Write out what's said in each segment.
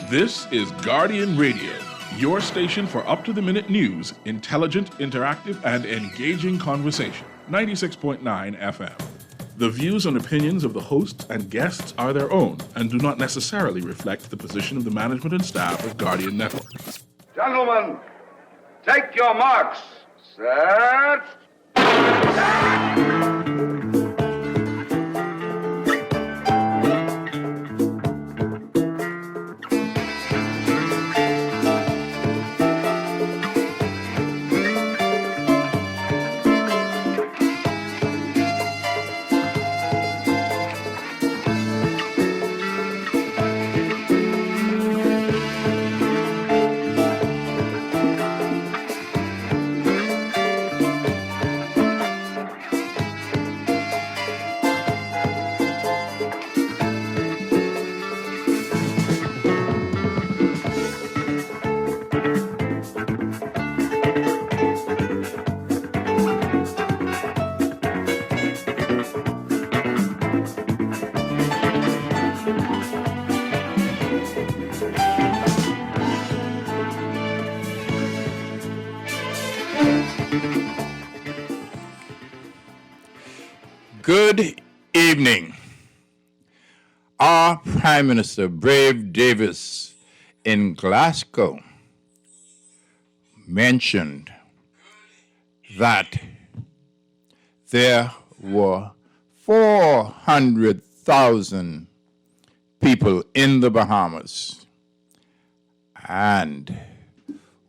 This is Guardian Radio, your station for up-to-the-minute news, intelligent, interactive, and engaging conversation. 96.9 FM. The views and opinions of the hosts and guests are their own and do not necessarily reflect the position of the management and staff of Guardian Network. Gentlemen, take your marks. Set. Good evening. Our Prime Minister, Brave Davis, in Glasgow, mentioned that there were 400,000 people in the Bahamas, and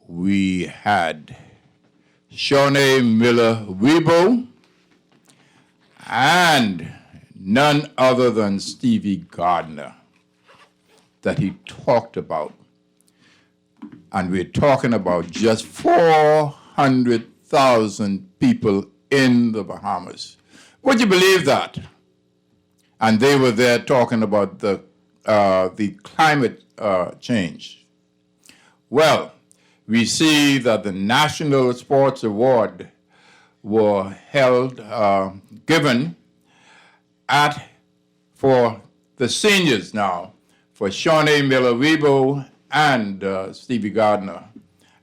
we had Shawnee Miller-Uibo and none other than Stevie Gardner that he talked about. And we're talking about just 400,000 people in the Bahamas. Would you believe that? And they were there talking about the climate change. Well, we see that the National Sports Award were given for the seniors now, for Shawnee Miller-Uibo and Stevie Gardner.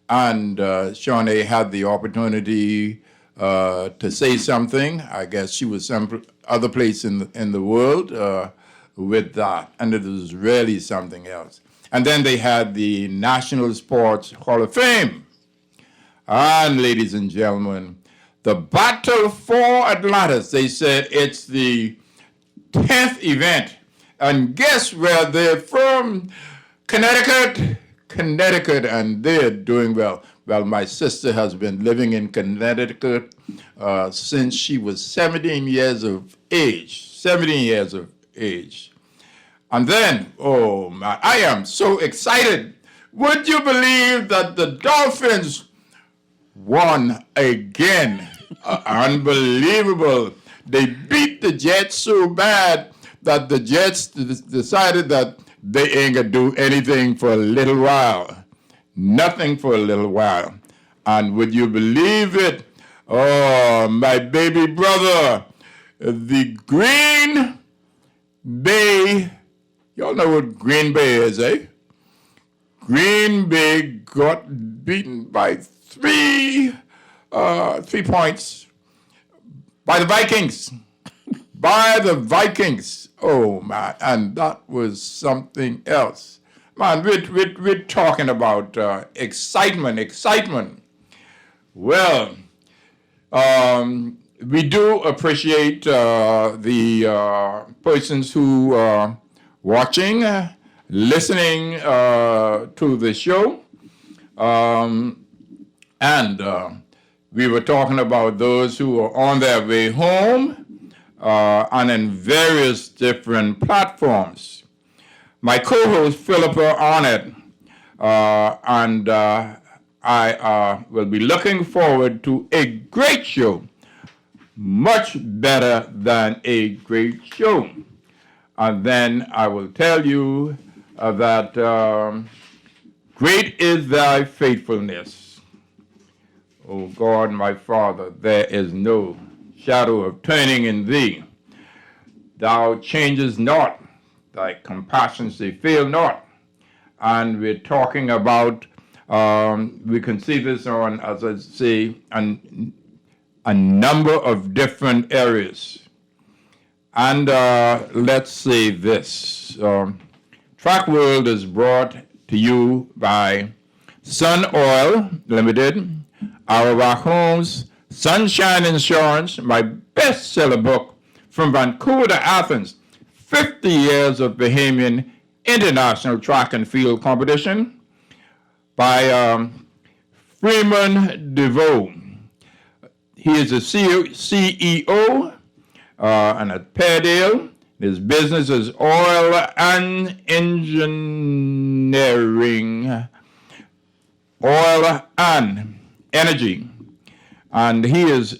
And Shawnee had the opportunity to say something. I guess she was some other place in the world with that, and it was really something else. And then they had the National Sports Hall of Fame. And ladies and gentlemen, the Battle for Atlantis, they said it's the 10th event. And guess where they're from? Connecticut, and they're doing well. Well, my sister has been living in Connecticut since she was 17 years of age. And then, oh man, I am so excited. Would you believe that the Dolphins won again? Unbelievable. They beat the Jets so bad that the Jets decided that they ain't gonna do anything for a little while. Nothing for a little while. And would you believe it? Oh, my baby brother, the Green Bay, y'all know what Green Bay is, eh? Green Bay got beaten by 3 points by the Vikings. Oh, man, and that was something else. Man, we're talking about excitement. Well, we do appreciate the persons who are watching, listening to the show. And we were talking about those who are on their way home and in various different platforms. My co-host, Philippa Arnett, and I will be looking forward to a great show, much better than a great show. And then I will tell you that great is thy faithfulness. O God, my Father, there is no shadow of turning in thee. Thou changest not, thy compassions they fail not. and we're talking about, we can see this on, as I say, a number of different areas. And let's say this. Track World is brought to you by Sun Oil Limited, Auerbach Homes, Sunshine Insurance, my bestseller book, From Vancouver to Athens, 50 Years of Bahamian International Track and Field Competition, by Freeman DeVoe. He is the CEO and at Peardale. His business is oil and engineering, oil and energy. And he is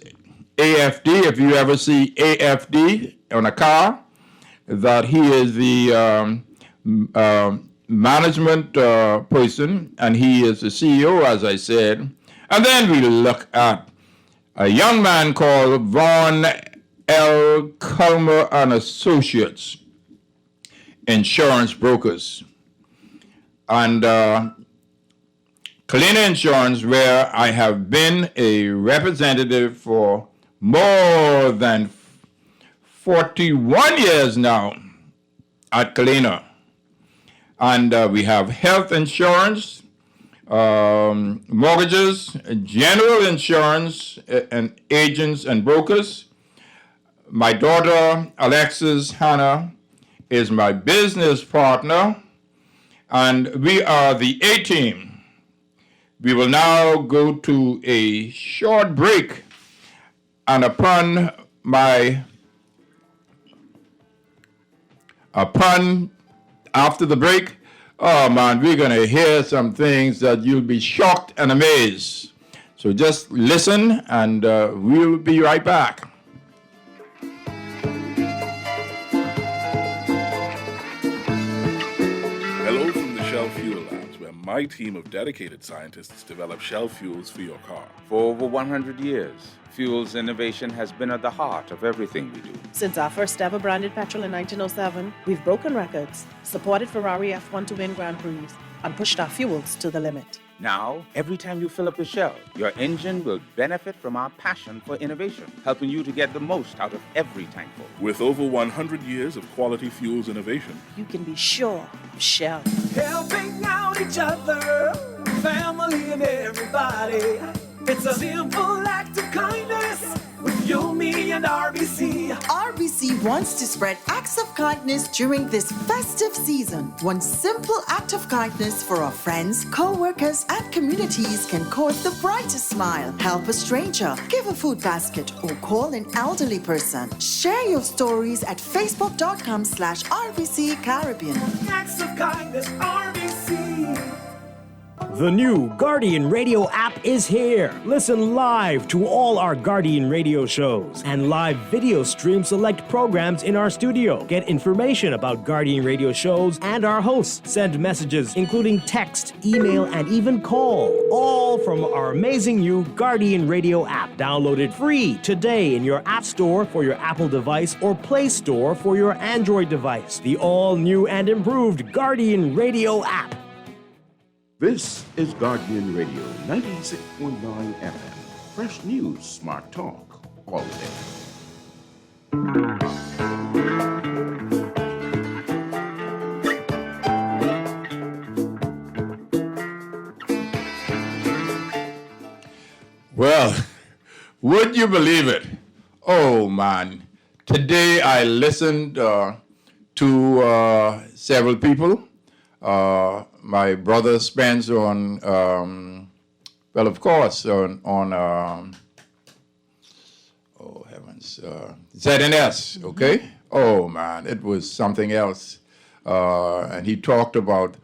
AFD. If you ever see AFD on a car, that he is the management person, and he is the CEO, as I said. And then we look at a young man called Vaughn L. Culmer and Associates, insurance brokers. And Kalina Insurance, where I have been a representative for more than 41 years now at Kalina. And we have health insurance, mortgages, general insurance, and agents and brokers. My daughter, Alexis Hannah, is my business partner, and we are the A-team. We will now go to a short break, and after the break, oh man, we're going to hear some things that you'll be shocked and amazed. So just listen, and we'll be right back. Hello from the Shell Fuel Labs, where my team of dedicated scientists develop Shell fuels for your car. For over 100 years, fuels innovation has been at the heart of everything we do. Since our first ever branded petrol in 1907, we've broken records, supported Ferrari F1 to win Grand Prix, and pushed our fuels to the limit. Now, every time you fill up your Shell, your engine will benefit from our passion for innovation, helping you to get the most out of every tankful. With over 100 years of quality fuels innovation, You can be sure of Shell. Helping out each other, family and everybody. It's a simple act of kindness with you, me, and RBC. RBC wants to spread acts of kindness during this festive season. One simple act of kindness for our friends, co-workers, and communities can cause the brightest smile. Help a stranger, give a food basket, or call an elderly person. Share your stories at facebook.com/RBC Caribbean. Acts of kindness, RBC. The new Guardian Radio app is here. Listen live to all our Guardian Radio shows and live video stream select programs in our studio. Get information about Guardian Radio shows and our hosts. Send messages including text, email, and even call. All from our amazing new Guardian Radio app. Download it free today in your App Store for your Apple device or Play Store for your Android device. The all-new and improved Guardian Radio app. This is Guardian Radio 96.9 FM. Fresh news, smart talk, all day. Well, would you believe it? Oh man, today I listened to several people. My brother Spence on, well, of course, on oh heavens, ZNS, okay? Oh man, it was something else. And he talked about,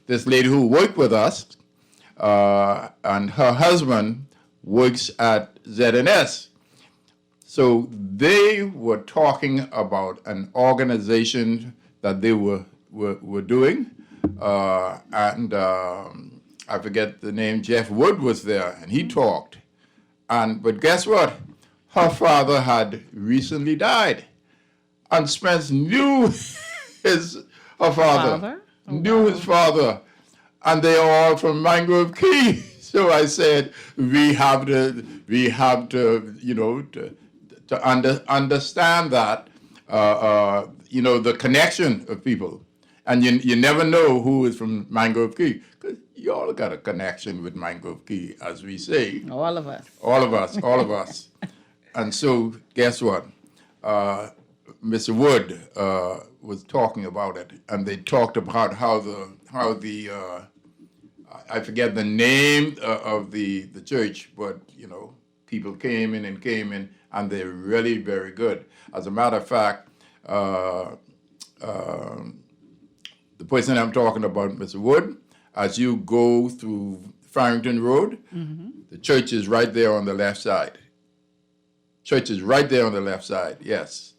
this lady who worked with us, and her husband works at ZNS. So they were talking about an organization that they were doing. And I forget the name, Jeff Wood was there, and he talked. But guess what? Her father had recently died. And Spence knew her father. Father? Oh, Knew wow. his father. and they are all from Mangrove Key. So I said, we have to, you know, to understand that, you know, the connection of people. And you never know who is from Mangrove Key, because you all got a connection with Mangrove Key, as we say. All of us. All of us, all of us. And so, guess what? Mr. Wood was talking about it, and they talked about how the I forget the name of the church, but you know, people came in, and they're really very good. As a matter of fact, the person I'm talking about, Mr. Wood, as you go through Farrington Road, the church is right there on the left side. Church is right there on the left side, yes.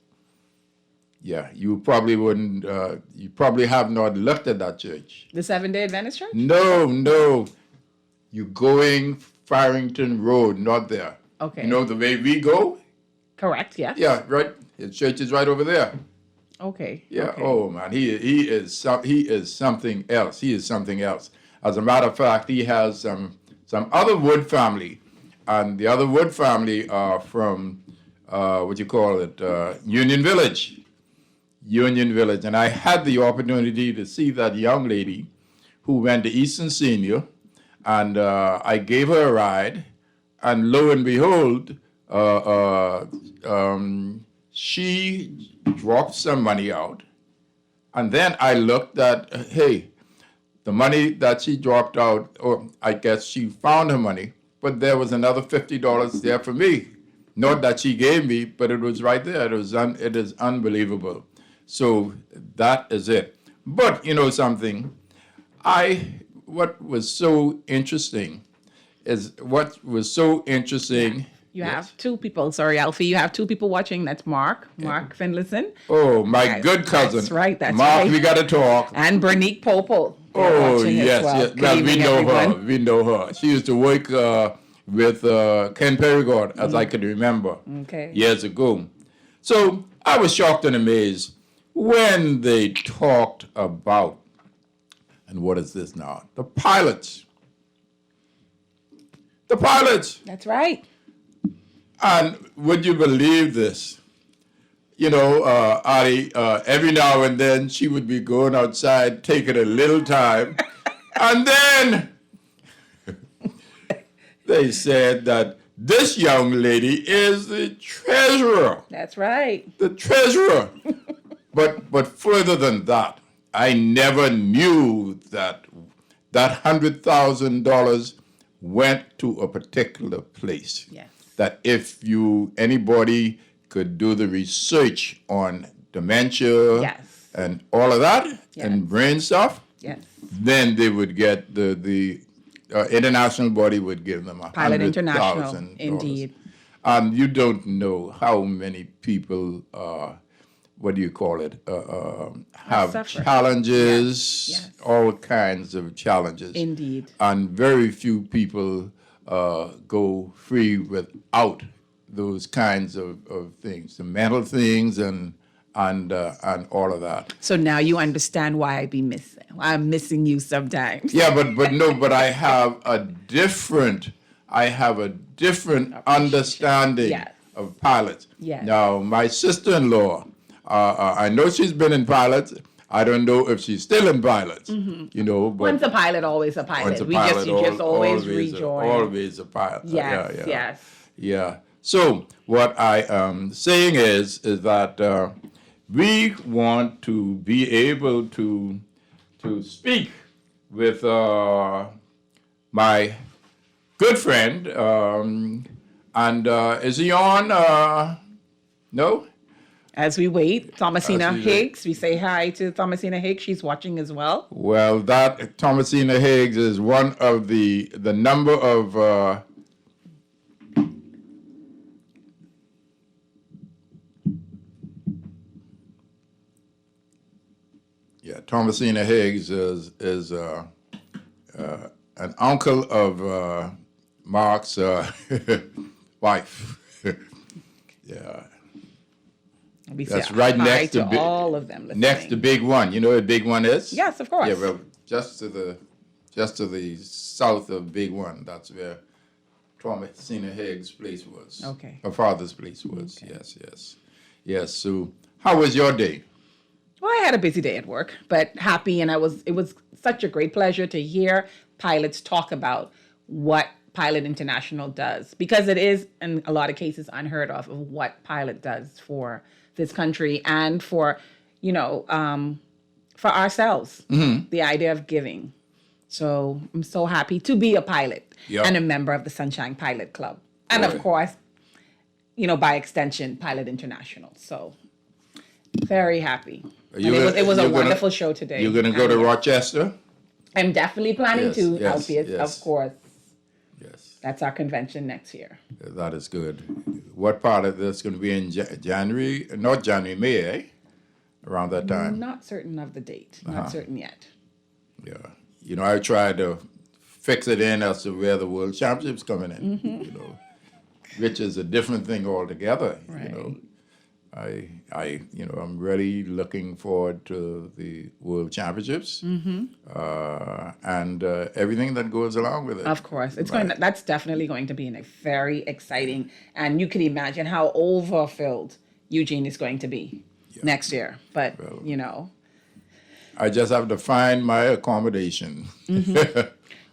Yeah, you probably wouldn't, you probably have not looked at that church. The Seventh-day Adventist Church? No. You're going Farrington Road, not there. Okay. You know the way we go? Correct, yes. Yeah, right. His church is right over there. Okay. Yeah. Okay. Oh man, he is something else. He is something else. As a matter of fact, he has some other Wood family, and the other Wood family are from Union Village. Union Village, and I had the opportunity to see that young lady who went to Eastern Senior, and I gave her a ride, and lo and behold, she dropped some money out, and then I looked at, hey, the money that she dropped out, or I guess she found her money, but there was another $50 there for me. Not that she gave me, but it was right there. It is unbelievable. So that is it. But you know something, what was so interesting. You have two people. Sorry, Alfie. You have two people watching. That's Mark Finlayson. Oh, my good cousin. That's right. That's Mark, right. we got to talk. And Bernique Popel. Oh, watching as yes, well. yes. Good Well, evening, everyone. We know her. She used to work with Ken Perigord, as I can remember, years ago. So I was shocked and amazed when they talked about, and what is this now? The pilots. The pilots. That's right. And would you believe this? You know, Ari, every now and then she would be going outside, taking a little time, and then they said that this young lady is the treasurer. That's right. The treasurer. But further than that, I never knew that $100,000 went to a particular place. Yes. That if anybody could do the research on dementia and all of that and brain stuff, then they would get the international body would give them Pilot International, $100,000. indeed. You don't know how many people have challenges, all kinds of challenges. Indeed. And very few people go free without those kinds of things, the mental things and all of that. So now you understand why I'm missing you sometimes. Yeah, but I have a different understanding of pilots. Yes. Now, my sister-in-law, I know she's been in pilots. I don't know if she's still in pilots. You know, but once a pilot, always a pilot. You just always rejoin. Always a pilot. Yes. Yeah. So what I am saying is that we want to be able to speak with my good friend, and is he on? No? As we wait, Thomasina Higgs, we say hi to Thomasina Higgs. She's watching as well. Well, that Thomasina Higgs is one of the number of Thomasina Higgs is an uncle of Mark's wife. Yeah. That's right next to all of them. Next to Big One. You know what Big One is? Yes, of course. Yeah, well, just to just to the south of Big One. That's where Thomasina Higgs' place was. Okay. Her father's place was. Okay. Yes. So, how was your day? Well, I had a busy day at work, but happy, and it was such a great pleasure to hear pilots talk about what Pilot International does, because it is, in a lot of cases, unheard of what Pilot does for this country and for, for ourselves, the idea of giving. So I'm so happy to be a pilot and a member of the Sunshine Pilot Club. And of course, by extension, Pilot International. So very happy. It was a wonderful show today. You're going to go to Rochester? I'm definitely planning to, Alpheus, of course. Yes. That's our convention next year. That is good. What part of this going to be in January? Not January, May, eh? Around that time? Not certain of the date. Not certain yet. Yeah. I tried to fix it in as to where the World Championships coming in, which is a different thing altogether, Right. I'm really looking forward to the World Championships and everything that goes along with it. Of course, that's definitely going to be a very exciting, and you can imagine how overfilled Eugene is going to be next year. But I just have to find my accommodation.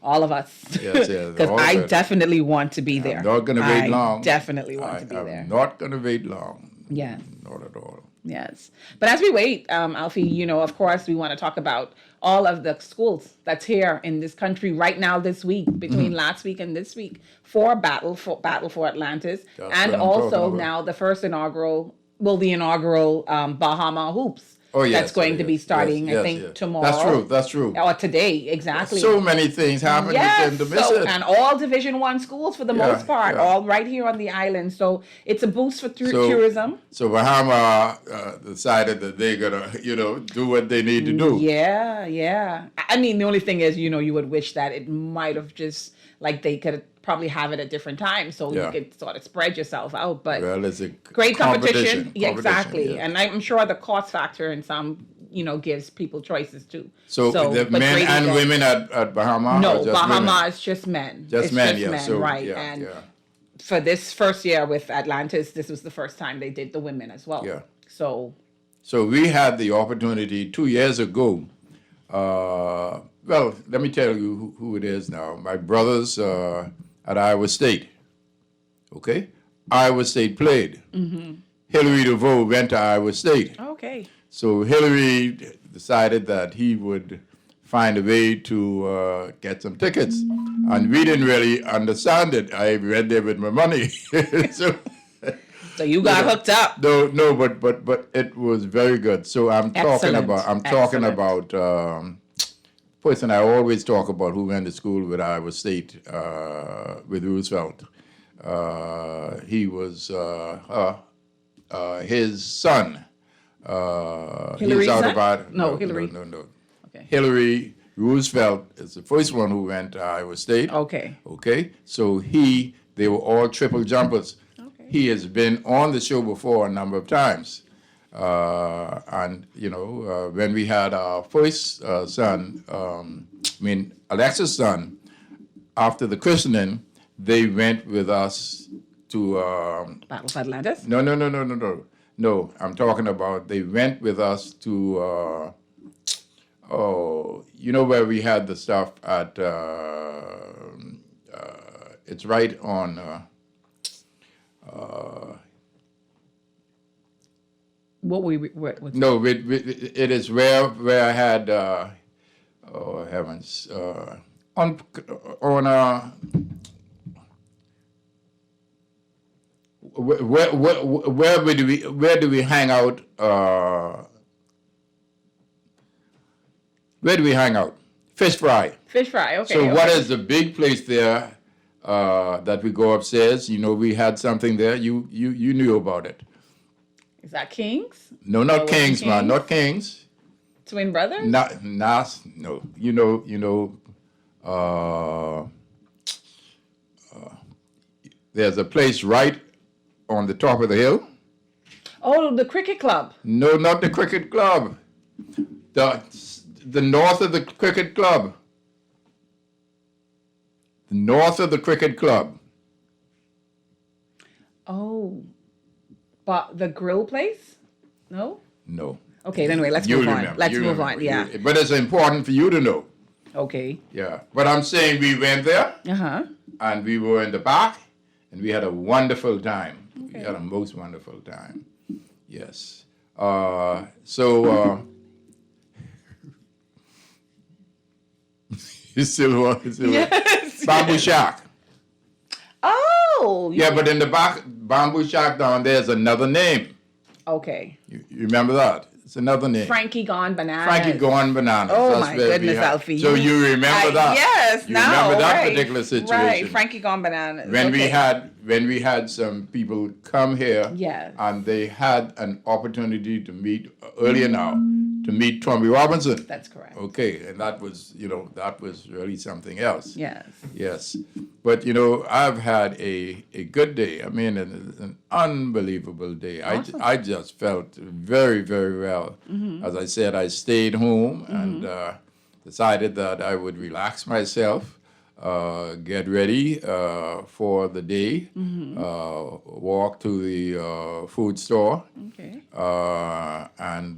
All of us. Yes. Because I definitely want to be there. I'm not going to wait long. I definitely want to be there. I'm not going to wait long. Yes. Not at all. Yes. But as we wait, Alfie, of course, we want to talk about all of the schools that's here in this country right now this week, between last week and this week, for Battle for Atlantis. That's and what I'm also talking about. now the inaugural Bahama Hoops. Oh, yes. That's going to be starting, I think, tomorrow. That's true. Or today, exactly. So many things happen. You tend to miss it. And all Division I schools for the most part, all right here on the island. So it's a boost for tourism. So Bahama decided that they're gonna, do what they need to do. Yeah. I mean, the only thing is, you would wish that it might have just they could probably have it at different times, so you could sort of spread yourself out. But it's a great competition. Yeah, Exactly. yeah. And I'm sure the cost factor in some, gives people choices too. So the men and women at Bahama? No, or just Bahama women? is just men. Just men. So, right. And for this first year with Atlantis, this was the first time they did the women as well. Yeah. So we had the opportunity 2 years ago. Well, let me tell you who it is now. My brothers at Iowa State. Okay? Iowa State played. Hillary DeVoe went to Iowa State. Okay. So Hillary decided that he would find a way to get some tickets. And we didn't really understand it. I went there with my money. So you got hooked up. No, but it was very good. So I'm talking about person I always talk about who went to school with Iowa State with Roosevelt. He was his son. Hillary's son? No, Hillary. No. Okay. Hillary Roosevelt is the first one who went to Iowa State. Okay. So they were all triple jumpers. Okay. He has been on the show before a number of times. And when we had our first son, Alexa's son, after the christening, they went with us to Battle for Atlantis? No, I'm talking about they went with us to where we had the stuff at it's right on What we No, it is where I had oh heavens on where do we hang out? Where do we hang out? Fish Fry. Fish Fry. Okay. So what is the big place there that we go upstairs? We had something there. You knew about it. Is that Kings? No, not Kings, man. Not Kings. Twin Brothers? No. There's a place right on the top of the hill. Oh, the cricket club. No, not the cricket club. The north of the cricket club. north of the cricket club. Oh, but the grill place? No? No. Okay, anyway, let's You move on. remember, Let's you move remember, on. Yeah. But it's important for you to know. Okay. Yeah. But I'm saying we went there Uh-huh. and we were in the back and we had a wonderful time. We had a most wonderful time. Yes. You still want to see Yes. Bamboo Shack. Oh. Yeah, but in the back, Bamboo Shack down there is another name. Okay. You remember that? It's another name. Frankie Gone Bananas. Frankie Gone Bananas. Oh, That's my where we goodness, had- Alfie. So you remember that? Yes, You now. remember that right. particular situation? Right, Frankie Gone Bananas. When Okay. we had some people come here, Yes. and they had an opportunity to meet earlier now, to meet Tommy Robinson. That's correct. Okay, and that was really something else. Yes. Yes, but I've had a good day. I mean, an unbelievable day. Awesome. I just felt very, very well. Mm-hmm. As I said, I stayed home and decided that I would relax myself, get ready for the day, walk to the food store, Okay. and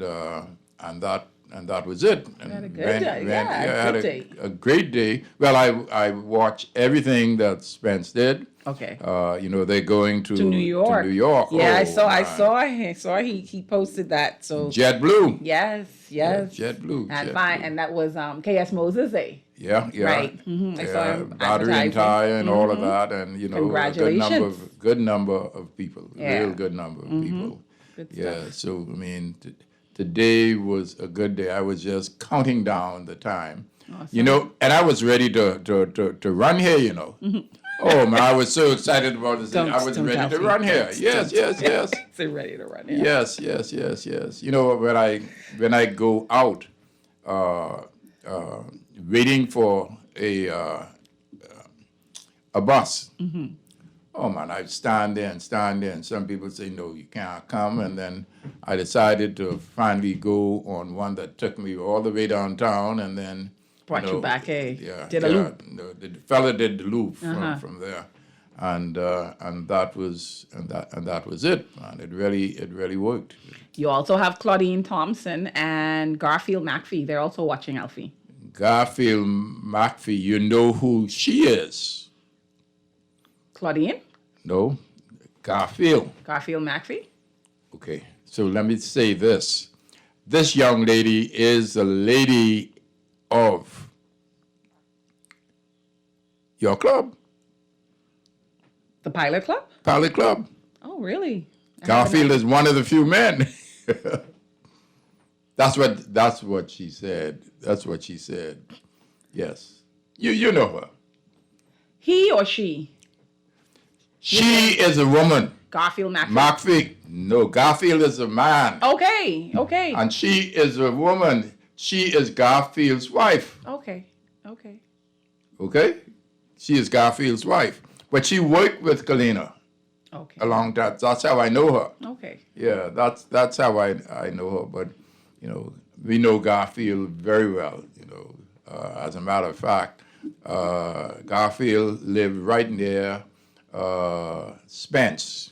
that was it. And had a good day. Yeah, I had good day. a great day. Well, I watched everything that Spence did. Okay. They're going to New York. To New York. Yeah, Oh, I man. saw he posted that. So JetBlue. yes. Yeah, JetBlue. And JetBlue. fine, and that was KS Moses Day. Yeah. Right. I saw him Battery and advertising. tire and all of that, and Congratulations. a good number of people, Yeah. real good number of people. Good Yeah. So I mean, today was a good day. I was just counting down the time, and I was ready to run here. Oh man, I was so excited about this. I was ready to run here. Yes. So ready to run. Yes. When I go out, waiting for a bus. Oh man, I stand there, and some people say no, you can't come, and then I decided to finally go on one that took me all the way downtown, and then Brought you back, eh? Yeah, Did a loop. No, the fella did the loop from there, and that was it, man. It really worked. You also have Claudine Thompson and Garfield McPhee. They're also watching Alfie. Garfield McPhee, you know who she is? Claudine? No, Garfield. Garfield McPhee? Okay, so let me say this. This young lady is a lady of your club, The Pilot Club? Pilot Club. Oh, really? Garfield is one of the few men. That's what she said. That's what she said. Yes. You know her. He or she? She is a woman. Garfield McPhee? McPhee. No, Garfield is a man. Okay. And she is a woman. She is Garfield's wife. Okay. Okay? She is Garfield's wife. But she worked with Kalina Okay. a long time. That's how I know her. Okay. Yeah, that's how I know her. But, we know Garfield very well. As a matter of fact, Garfield lived right near Spence.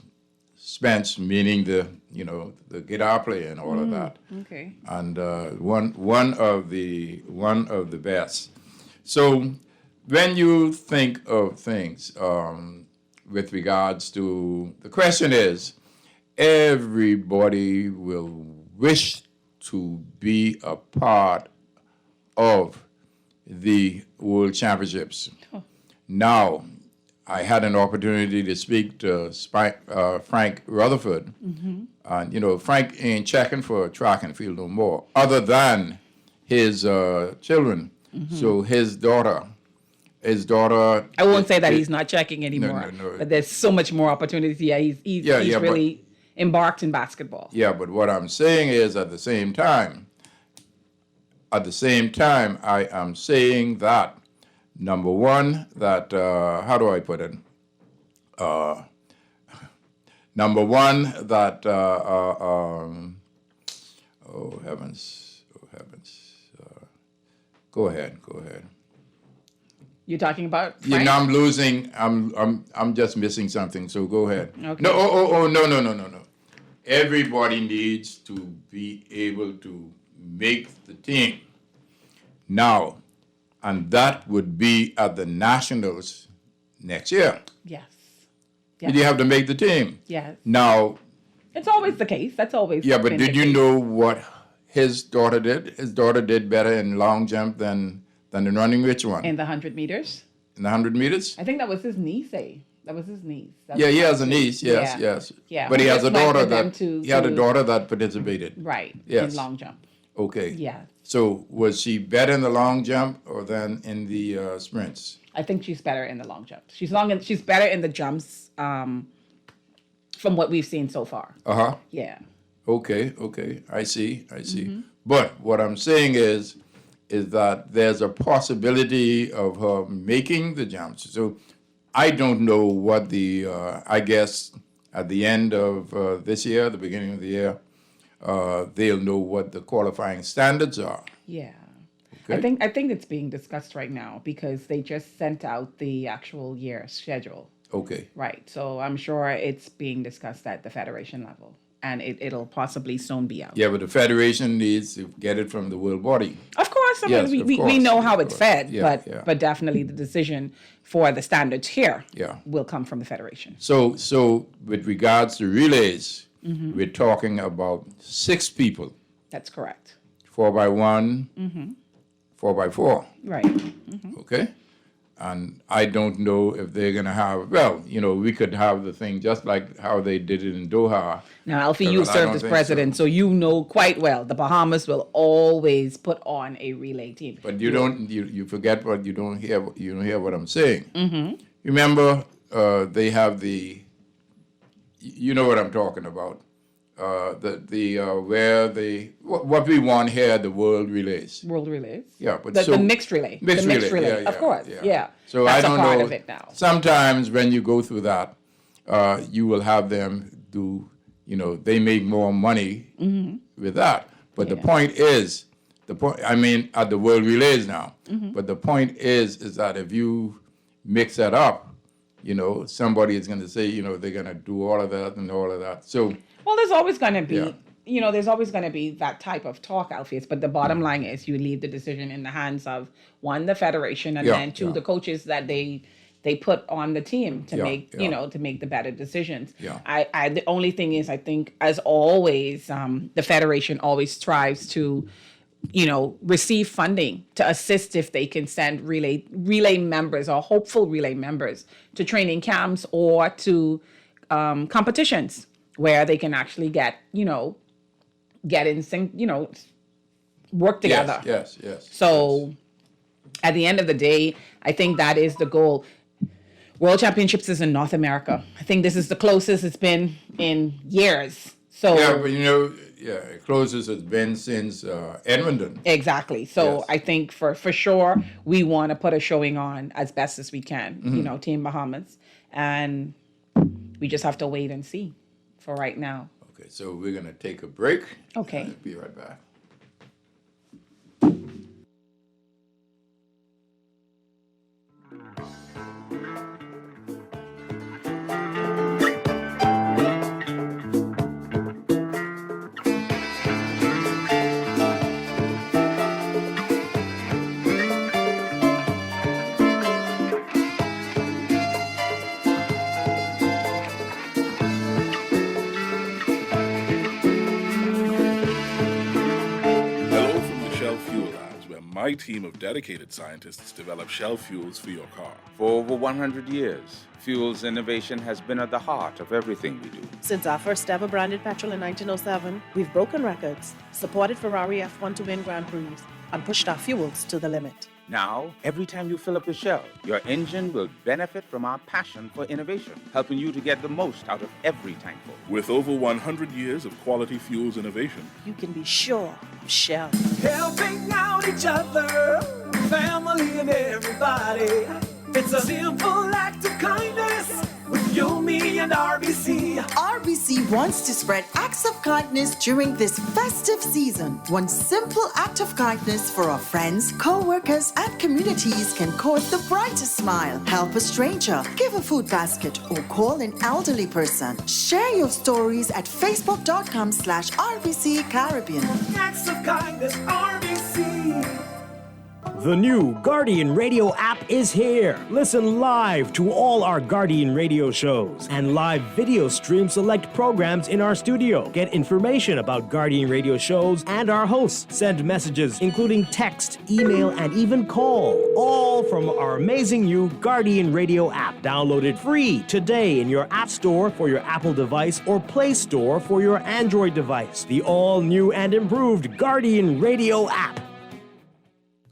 Spence meaning the guitar player and all of that. Okay. And one of the best. So when you think of things with regards to the question is, everybody will wish to be a part of the World Championships. Now, I had an opportunity to speak to Frank Rutherford, and Frank ain't checking for track and field no more, other than his children. So his daughter. I won't say that he's not checking anymore, No. but there's so much more opportunity. Yeah, he's really embarked in basketball. Yeah, but what I'm saying is at the same time, I am saying that, number one, that, how do I put it? Number one, that, oh heavens. Go ahead. You're talking about You know, I'm losing. I'm just missing something. So go ahead. Okay. No. No. Everybody needs to be able to make the team now, and that would be at the Nationals next year. Yes. You have to make the team. Yes. Now, it's always the case. That's always yeah, but been did the you case. know what his daughter did? His daughter did better in long jump than the running. Which one? In the 100 meters? In the 100 meters? I think that was his niece. That was his niece. That Yeah, was he his has a niece. Yes, Yeah. yes. Yeah. But he We has a just went daughter with them that he had a to- daughter that participated. Right. Yes. In long jump. Okay. Yeah. So was she better in the long jump or than in the sprints? I think she's better in the long jump. She's better in the jumps from what we've seen so far. Uh-huh. Yeah. Okay. I see. But what I'm saying is that there's a possibility of her making the jumps. So I don't know what the, I guess at the end of this year, the beginning of the year, they'll know what the qualifying standards are. Yeah. Okay. I think it's being discussed right now because they just sent out the actual year schedule. Okay. Right. So I'm sure it's being discussed at the federation level and it'll possibly soon be out. Yeah, but the federation needs to get it from the world body. Of course, I Yes, mean, of we course, know how of it's course. fed, Yeah, yeah. but definitely the decision for the standards here Yeah. will come from the federation. So with regards to relays, Mm-hmm. we're talking about 6 people, That's correct. 4x1, 4x4, Right. okay? And I don't know if they're gonna have, well, we could have the thing just like how they did it in Doha. Now, Alfie, But you I served don't as think president, so you know quite well the Bahamas will always put on a relay team. But you forget what you don't hear what I'm saying. Mm-hmm. Remember, they have you know what I'm talking about. What we want here, the world relays. World relays. Yeah, but The mixed relay. Mixed the mixed relay, relay. Of course. Yeah. So That's I don't a part know. of it now. Sometimes when you go through that, you will have them do. They make more money with that. But the point is, I mean, at the world relays now. But the point is that if you mix that up, somebody is going to say, they're going to do all of that and all of that. So. Well, there's always going to be, Yeah. there's always going to be that type of talk, Alpheus. But the bottom line is you leave the decision in the hands of, one, the federation, and Yeah, then two, yeah. the coaches that they put on the team to Yeah, make, yeah. to make the better decisions. Yeah. I the only thing is, I think, as always, the federation always strives to, receive funding to assist if they can send relay members or hopeful relay members to training camps or to competitions where they can actually get in sync, work together. Yes. So at the end of the day, I think that is the goal. World Championships is in North America. I think this is the closest it's been in years. So Yeah, but closest it's been since Edmonton. exactly. So Yes. I think for sure we want to put a showing on as best as we can, Team Bahamas, and we just have to wait and see for right now. Okay, so we're gonna take a break. Okay. I'll be right back. Hello from the Shell Fuel Labs, where my team of dedicated scientists develop Shell fuels for your car. For over 100 years, fuels innovation has been at the heart of everything we do. Since our first ever branded petrol in 1907, we've broken records, supported Ferrari F1 to win Grand Prix, and pushed our fuels to the limit. Now, every time you fill up your Shell, your engine will benefit from our passion for innovation, helping you to get the most out of every tankful. With over 100 years of quality fuels innovation, You can be sure of Shell. Helping out each other, family and everybody. It's a simple act of kindness with you. you, me, and RBC. RBC wants to spread acts of kindness during this festive season. One simple act of kindness for our friends, co-workers, and communities can cause the brightest smile. Help a stranger, give a food basket, or call an elderly person. Share your stories at facebook.com/RBC Caribbean. Acts of kindness, RBC. The new Guardian Radio app is here. Listen live to all our Guardian Radio shows and live video stream select programs in our studio. Get information about Guardian Radio shows and our hosts. Send messages, including text, email, and even call. All from our amazing new Guardian Radio app. Download it free today in your App Store for your Apple device or Play Store for your Android device. The all-new and improved Guardian Radio app.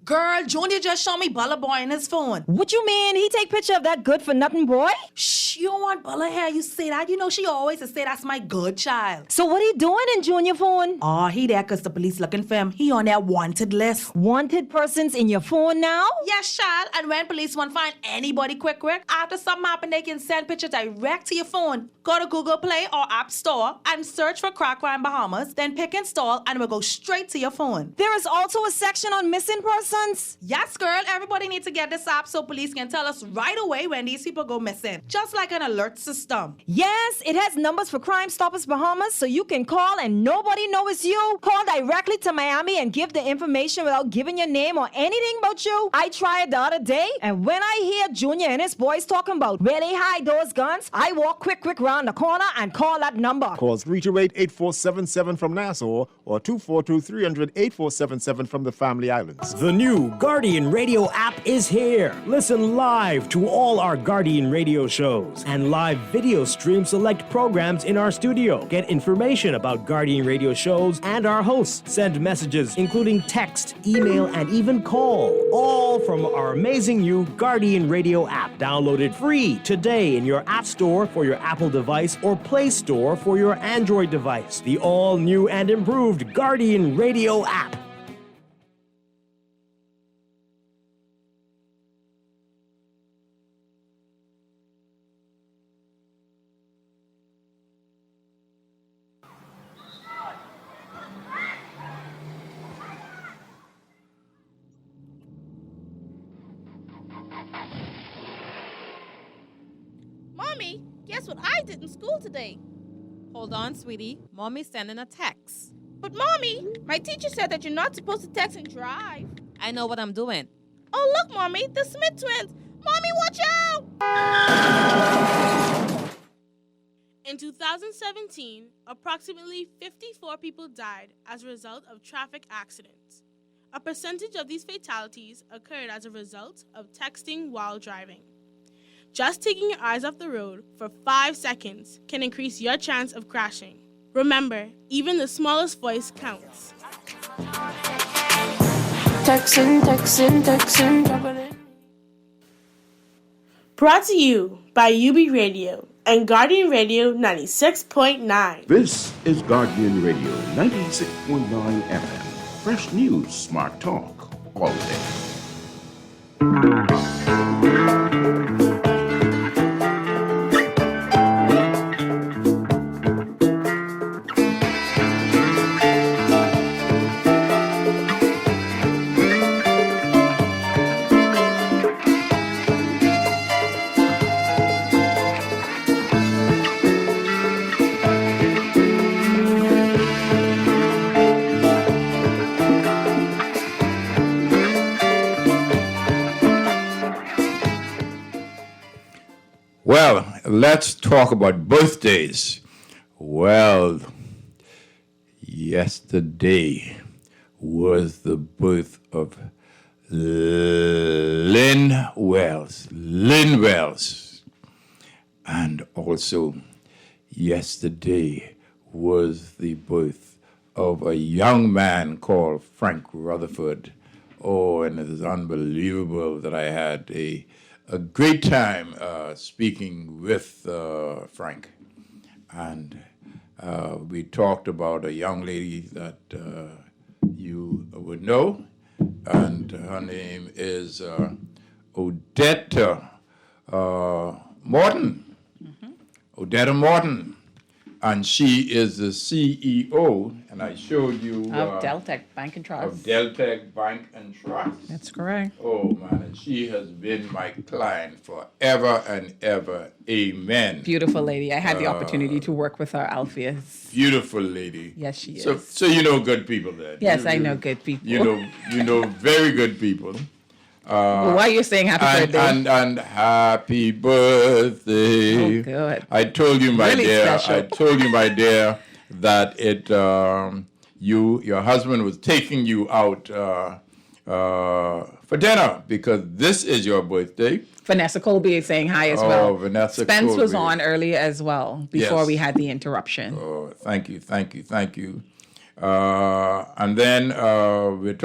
Girl, Junior just showed me Bella Boy in his phone. What you mean? He take picture of that good-for-nothing boy? Shh, you don't want Bella here. You say that. You know she always say that's my good child. So what he doing in Junior phone? Oh, he there because the police looking for him. He on that wanted list. Wanted persons in your phone now? Yes, child. And when police want to find anybody quick, after something happen, they can send pictures direct to your phone. Go to Google Play or App Store and search for Crack Crime Bahamas. Then pick install and it will go straight to your phone. There is also a section on missing persons. Yes, girl. Everybody needs to get this app so police can tell us right away when these people go missing. Just like an alert system. Yes, it has numbers for Crime Stoppers Bahamas, so you can call and nobody knows it's you. Call directly to Miami and give the information without giving your name or anything about you. I tried it the other day, and when I hear Junior and his boys talking about where they hide those guns, I walk quick round the corner and call that number. Call 328-8477 from Nassau or 242-300-8477 from the Family Islands. The new Guardian Radio app is here. Listen live to all our Guardian Radio shows and live video stream select programs in our studio. Get information about Guardian Radio shows and our hosts. Send messages, including text, email, and even call. All from our amazing new Guardian Radio app. Download it free today in your App Store for your Apple device or Play Store for your Android device. The all-new and improved Guardian Radio app. Mommy, guess what I did in school today? Hold on, sweetie. Mommy's sending a text. But Mommy, my teacher said that you're not supposed to text and drive. I know what I'm doing. Oh, look, Mommy, the Smith twins. Mommy, watch out! In 2017, approximately 54 people died as a result of traffic accidents. A percentage of these fatalities occurred as a result of texting while driving. Just taking your eyes off the road for 5 seconds can increase your chance of crashing. Remember, even the smallest voice counts. Texting. Brought to you by UB Radio and Guardian Radio 96.9. This is Guardian Radio 96.9 FM. Fresh news, smart talk, all day. Well, let's talk about birthdays. Well, yesterday was the birth of Lynn Wells. And also, yesterday was the birth of a young man called Frank Rutherford. Oh, and it is unbelievable that I had a great time speaking with Frank. And we talked about a young lady that you would know, and her name is Odette Morton. Odetta Morton. And she is the CEO, and I showed you of Deltec Bank and Trust. Of Deltec Bank and Trust. That's correct. Oh man, and she has been my client forever and ever. Amen. Beautiful lady. I had the opportunity to work with her, Alpheus. Beautiful lady. Yes, she is. So you know good people then. Yes, I know good people. You know very good people. Well, why are you saying happy birthday? And happy birthday. Oh, good. I told you, my Really dear. special. I told you, my dear, that your husband was taking you out for dinner because this is your birthday. Vanessa Colby is saying hi as well. Oh, Vanessa Spence was Colby. on earlier as well before Yes. we had the interruption. Oh, thank you. And then we're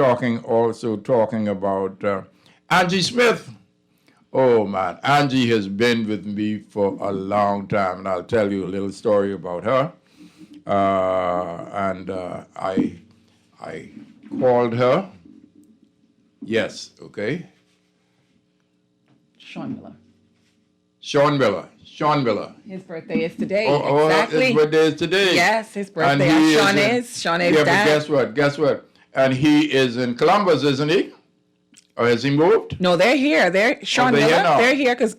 also talking about Angie Smith. Oh man, Angie has been with me for a long time, and I'll tell you a little story about her. I called her. Yes, okay. Sean Miller. Sean Miller. His birthday is today. Oh, exactly. his birthday is today. Yes, his birthday. Sean is Yeah, dad. but guess what? And he is in Columbus, isn't he? Or has he moved? No, they're here. Sean they're Miller. here now. They're here because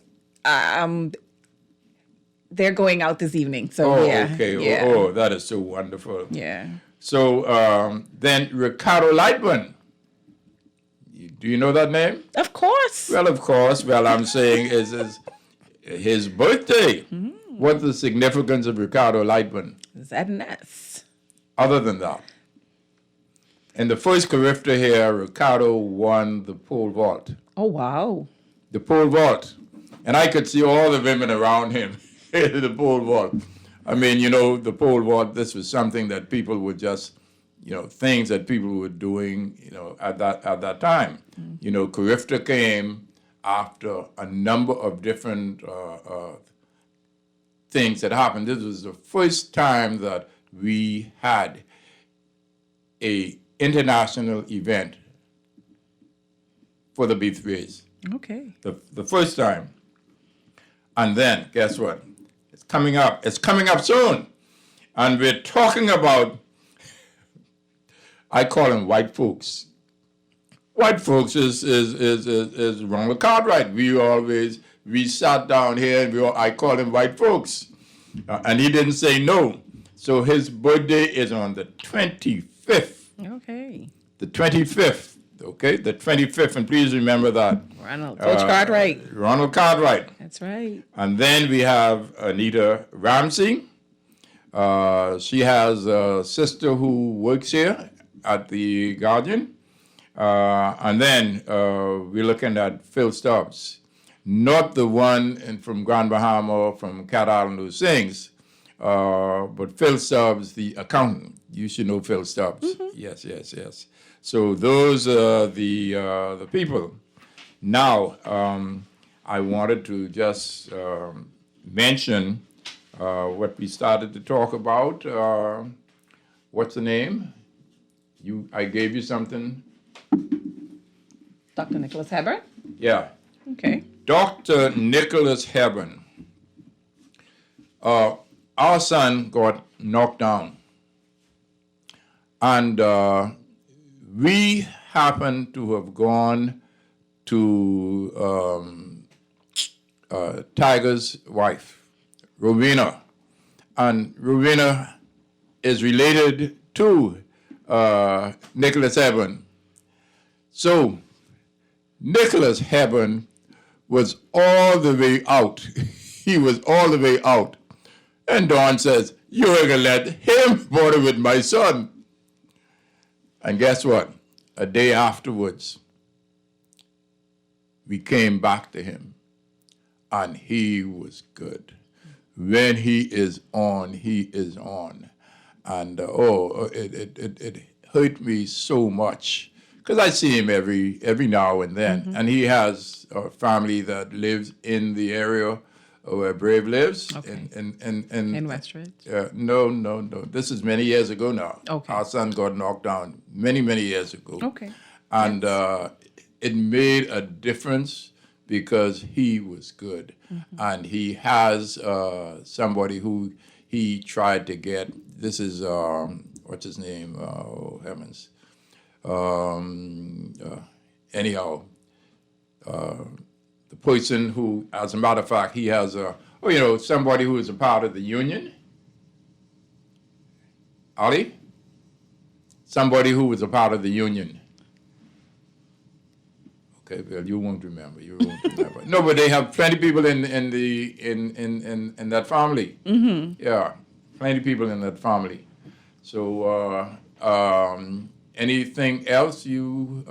they're going out this evening. So yeah. Okay. Yeah. Oh, that is so wonderful. Yeah. So then Ricardo Lightman. Do you know that name? Of course. Well, of course. Well, I'm saying is his birthday. What's the significance of Ricardo Lightman? ZNS. Other than that. In the first Carifta here, Ricardo won the pole vault. Oh, wow. The pole vault. And I could see all the women around him in the pole vault. I mean, the pole vault, this was something that people would just, things that people were doing, at that time. Carifta came after a number of different things that happened. This was the first time that we had a international event for the B3s. Okay. The first time. And then, guess what? It's coming up. It's coming up soon. And we're talking about, I call them white folks. White folks is Ronald Cartwright. We sat down here and I call him white folks. And he didn't say no. So his birthday is on the 25th. Okay. The 25th, okay? The 25th, and please remember that. Coach Cartwright. Ronald Cartwright. That's right. And then we have Anita Ramsey. She has a sister who works here at the Guardian. And then we're looking at Phil Stubbs. Not the one from Grand Bahama, from Cat Island who sings, but Phil Stubbs, the accountant. You should know Phil Stubbs. Yes. So those are the people. Now, I wanted to just mention what we started to talk about. What's the name? I gave you something. Dr. Nicholas Hebern? Yeah. Okay. Dr. Nicholas Hebern. Our son got knocked down. And we happened to have gone to Tiger's wife, Rowena. And Rowena is related to Nicholas Hebern. So Nicholas Hebern was all the way out. He was all the way out. And Dawn says, "You ain't gonna let him bother with my son." And guess what? A day afterwards, we came back to him, and he was good. When he is on, he is on. And it hurt me so much because I see him every now and then, and he has a family that lives in the area where Brave lives. Okay. In Westridge? No. This is many years ago now. Okay. Our son got knocked down many years ago. Okay. And it made a difference because he was good. And he has somebody who he tried to get. This is, what's his name? Oh, heavens. Anyhow, the person who, as a matter of fact, he has somebody who is a part of the union. Ali? Somebody who was a part of the union. Okay, well, you won't remember. No, but they have plenty of people in that family. Yeah, plenty of people in that family. So, anything else you?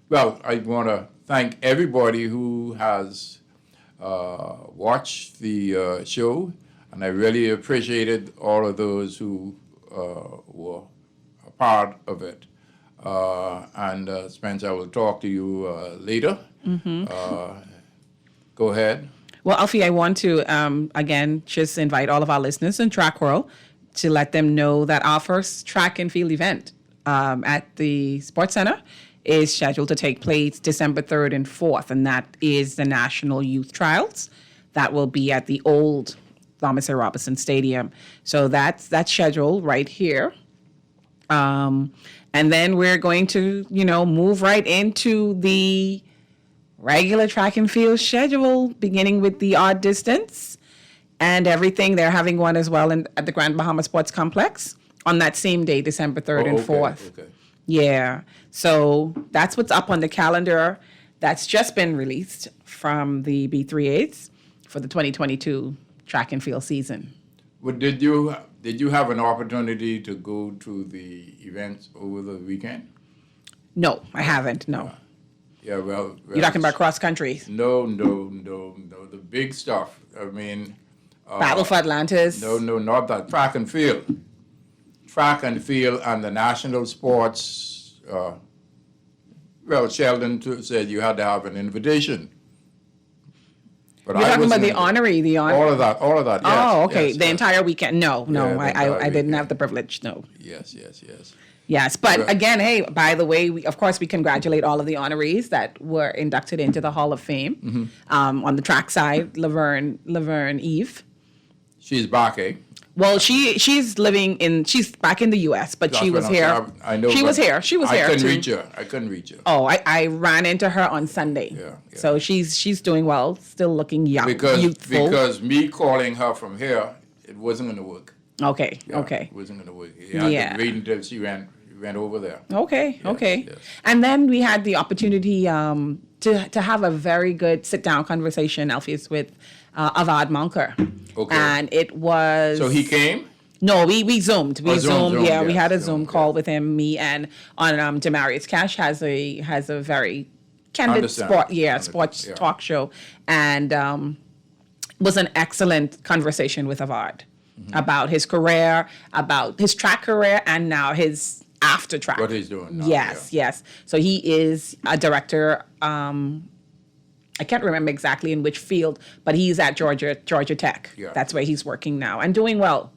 Well, I want to thank everybody who has watched the show, and I really appreciated all of those who were a part of it. And Spencer, I will talk to you later. Go ahead. Well, Alfie, I want to, again, just invite all of our listeners in Track World to let them know that our first track and field event at the Sports Center is scheduled to take place December 3rd and 4th, and that is the National Youth Trials. That will be at the old Thomas A. Robinson Stadium. So that's scheduled right here. And then we're going to, move right into the regular track and field schedule, beginning with the odd distance and everything. They're having one as well at the Grand Bahama Sports Complex on that same day, December 3rd and 4th. Okay. Yeah. So that's what's up on the calendar. That's just been released from the B3As for the 2022 track and field season. Well, did you have an opportunity to go to the events over the weekend? No, I haven't. No. Yeah, well, You're talking about cross country? No. The big stuff. I mean, Battle for Atlantis? No, not that. Track and field. Track and field and the national sports. Sheldon said you had to have an invitation. But You're talking about the honorary, All of that, yes. Oh, okay. Yes, the entire weekend. No, I didn't weekend. have the privilege, no. Yes. Yes, but again, hey, by the way, we congratulate all of the honorees that were inducted into the Hall of Fame. On the track side, Laverne Eve. She's back, eh? Well, she's back in the U.S., but she was here. I know. She was here. I couldn't reach her. Oh, I ran into her on Sunday. Yeah. So she's doing well, still looking young, youthful. Because me calling her from here, it wasn't going to work. Okay. It wasn't going to work. You had to wait until she went over there. Okay. Yes. And then we had the opportunity to have a very good sit-down conversation, Alpheus, with Avad Monker. Okay. And it was... So he came? No, we Zoomed. We Zoomed. Yeah, we had a Zoom call yes. with him, me, and on Demarius Cash has a very candid sports talk show. And was an excellent conversation with Avad about his career, about his track career, and now his after track. What he's doing now. Yes. So he is a director. I can't remember exactly in which field, but he's at Georgia Tech. Yeah. That's where he's working now and doing well.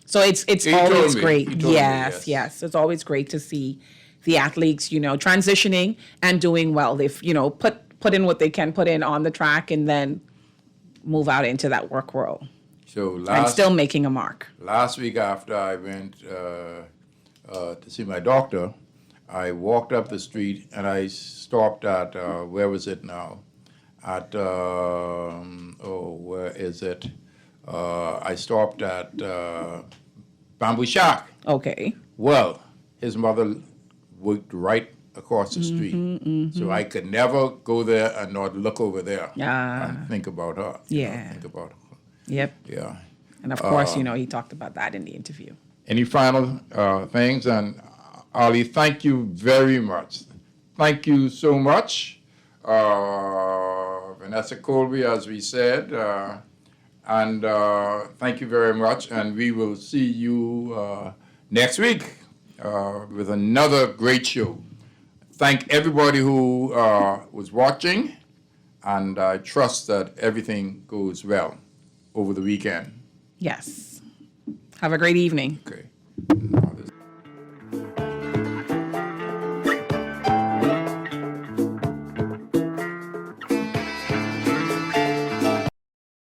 So it's He always told me. great. He told me, Yes. It's always great to see the athletes, transitioning and doing well. They've, put in what they can put in on the track and then move out into that work world. So and still making a mark. Last week after I went to see my doctor, I walked up the street and I stopped at, where was it now? At, where is it? I stopped at Bamboo Shack. Okay. Well, his mother worked right across the street. So I could never go there and not look over there and think about her. Think about her. Yep. Yeah. And of course, he talked about that in the interview. Any final things? And Ali, thank you very much. Thank you so much. Vanessa Colby, as we said, and thank you very much. And we will see you next week with another great show. Thank everybody who was watching, and I trust that everything goes well over the weekend. Yes. Have a great evening. Okay.